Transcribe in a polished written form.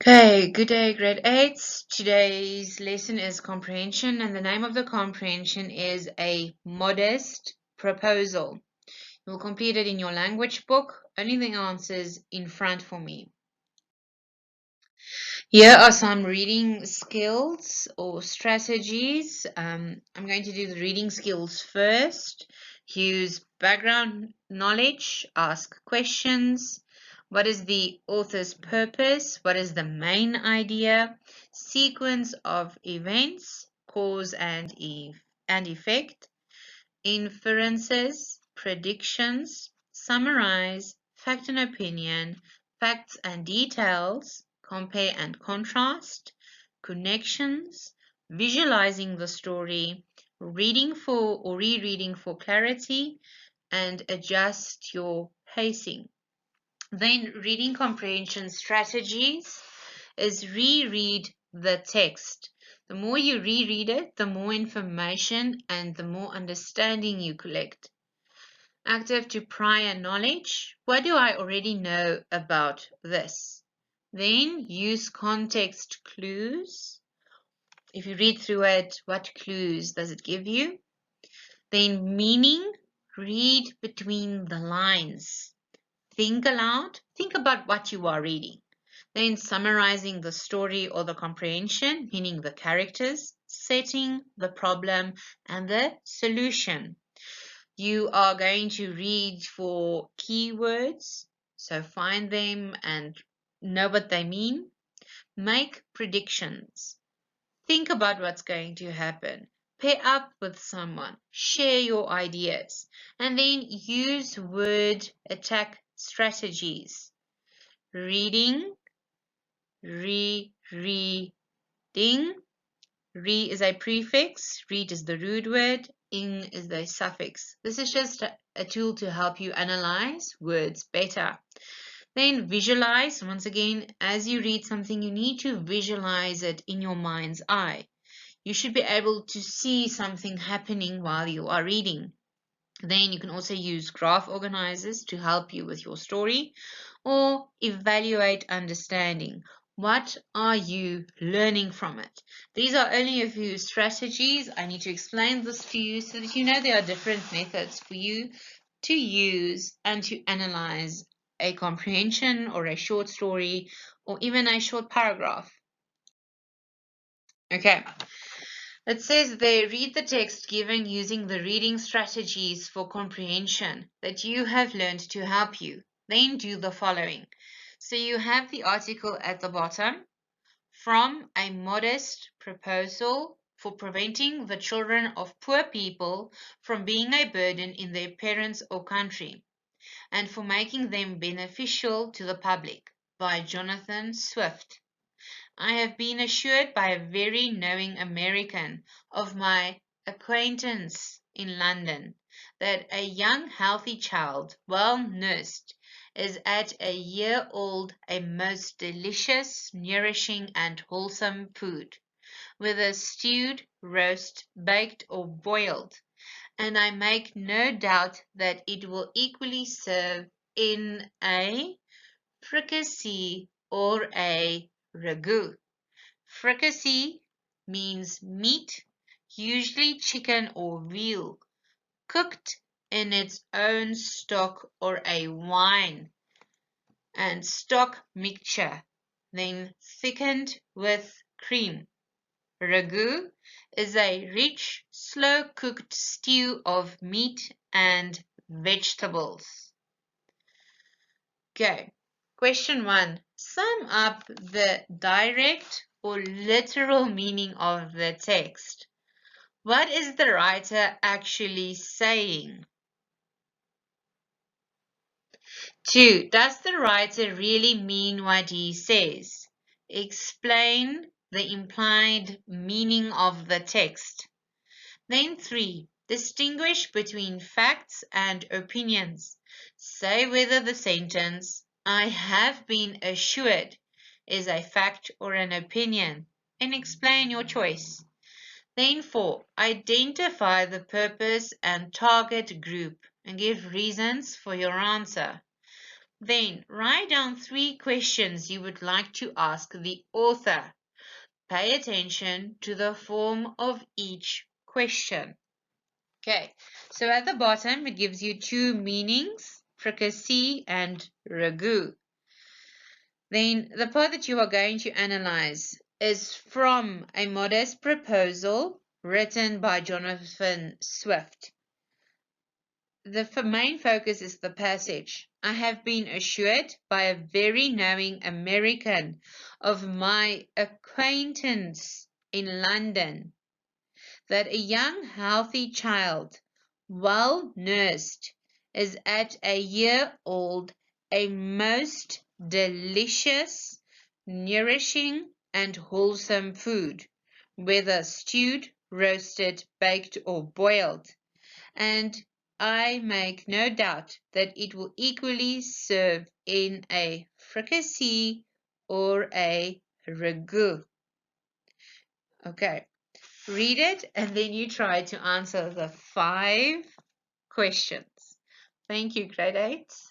Okay, good day, grade 8s. Today's lesson is comprehension, and the name of the comprehension is a modest proposal. You will complete it in your language book, only the answers in front for me. Here are some reading skills or strategies. I'm going to do the reading skills first. Use background knowledge, ask questions. What is the author's purpose? What is the main idea? Sequence of events, cause and effect, inferences, predictions, summarize, fact and opinion, facts and details, compare and contrast, connections, visualizing the story, reading for or rereading for clarity, and adjust your pacing. Then reading comprehension strategies is reread the text. The more you reread it, the more information and the more understanding you collect. Active to prior knowledge. What do I already know about this? Then use context clues. If you read through it, what clues does it give you? Then meaning, read between the lines. Think aloud, think about what you are reading. Then summarizing the story or the comprehension, meaning the characters, setting, the problem, and the solution. You are going to read for keywords, so find them and know what they mean. Make predictions. Think about what's going to happen. Pair up with someone. Share your ideas. And then use word attack strategies. Reading, rereading. Re is a prefix, read is the root word, ing is the suffix. This is just a tool to help you analyze words better. Then visualize. Once again, as you read something, you need to visualize it in your mind's eye. You should be able to see something happening while you are reading. Then you can also use graph organizers to help you with your story, or evaluate understanding. What are you learning from it? These are only a few strategies. I need to explain this to you so that you know there are different methods for you to use and to analyze a comprehension or a short story or even a short paragraph. Okay. It says they read the text given using the reading strategies for comprehension that you have learned to help you. Then do the following. So you have the article at the bottom, from a modest proposal for preventing the children of poor people from being a burden in their parents or country, and for making them beneficial to the public, by Jonathan Swift. I have been assured by a very knowing American of my acquaintance in London that a young healthy child, well nursed, is at a year old a most delicious, nourishing, and wholesome food, whether stewed, roast, baked, or boiled, and I make no doubt that it will equally serve in a fricassee or a ragout. Fricassee means meat, usually chicken or veal, cooked in its own stock or a wine and stock mixture, then thickened with cream. Ragout is a rich, slow-cooked stew of meat and vegetables. Okay. Question 1. Sum up the direct or literal meaning of the text. What is the writer actually saying? 2. Does the writer really mean what he says? Explain the implied meaning of the text. Then 3. Distinguish between facts and opinions. Say whether the sentence, I have been assured, is a fact or an opinion, and explain your choice. Then 4. Identify the purpose and target group and give reasons for your answer. Then write down 3 questions you would like to ask the author. Pay attention to the form of each question. Okay, so at the bottom it gives you 2 meanings, fricassee and ragout. Then the part that you are going to analyze is from A Modest Proposal, written by Jonathan Swift. The main focus is the passage. I have been assured by a very knowing American of my acquaintance in London that a young healthy child, well nursed, is at a year old a most delicious, nourishing, and wholesome food, whether stewed, roasted, baked, or boiled, and I make no doubt that it will equally serve in a fricassee or a ragout. Okay, read it and then you try to answer the 5 questions. Thank you, grade 8.